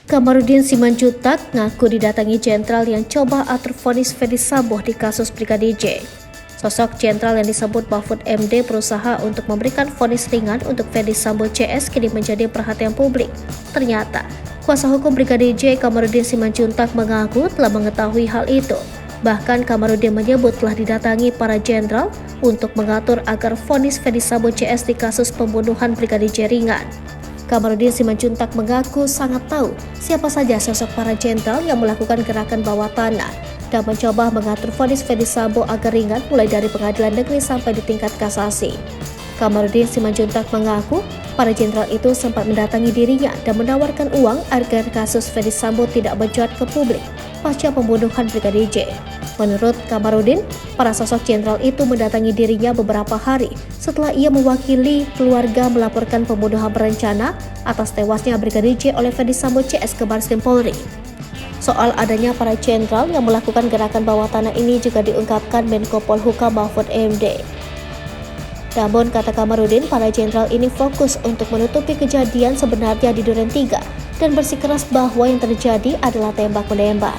Kamarudin Simanjuntak ngaku didatangi jenderal yang coba atur vonis Ferdy Sambo di kasus Brigadir J. Sosok jenderal yang disebut Mahfud MD berusaha untuk memberikan vonis ringan untuk Ferdy Sambo CS kini menjadi perhatian publik. Ternyata, kuasa hukum Brigadir J Kamarudin Simanjuntak mengaku telah mengetahui hal itu. Bahkan Kamarudin menyebut telah didatangi para jenderal untuk mengatur agar vonis Ferdy Sambo CS di kasus pembunuhan Brigadir J ringan. Kamarudin Simanjuntak mengaku sangat tahu siapa saja sosok para jenderal yang melakukan gerakan bawah tanah dan mencoba mengatur vonis Ferdy Sambo agar ringan mulai dari pengadilan negeri sampai di tingkat kasasi. Kamarudin Simanjuntak mengaku para jenderal itu sempat mendatangi dirinya dan menawarkan uang agar kasus Ferdy Sambo tidak mencuat ke publik pasca pembunuhan Brigadir J. Menurut Kamarudin, para sosok jenderal itu mendatangi dirinya beberapa hari setelah ia mewakili keluarga melaporkan pembunuhan berencana atas tewasnya Brigadir J oleh Ferdy Sambo CS ke Bareskrim Polri. Soal adanya para jenderal yang melakukan gerakan bawah tanah ini juga diungkapkan Menko Polhukam Mahfud MD. Namun, kata Kamarudin, para jenderal ini fokus untuk menutupi kejadian sebenarnya di Duren 3 dan bersikeras bahwa yang terjadi adalah tembak-menembak.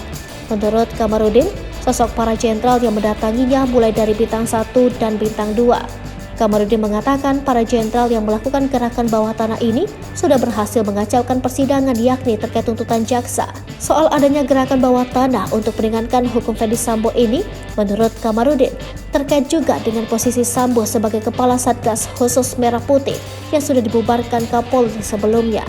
Menurut Kamarudin, sosok para jenderal yang mendatanginya mulai dari bintang 1 dan bintang 2. Kamarudin mengatakan para jenderal yang melakukan gerakan bawah tanah ini sudah berhasil mengacaukan persidangan yakni terkait tuntutan jaksa. Soal adanya gerakan bawah tanah untuk meringankan hukum Ferdy Sambo ini, menurut Kamarudin, terkait juga dengan posisi Sambo sebagai kepala Satgas Khusus Merah Putih yang sudah dibubarkan Kapolri sebelumnya.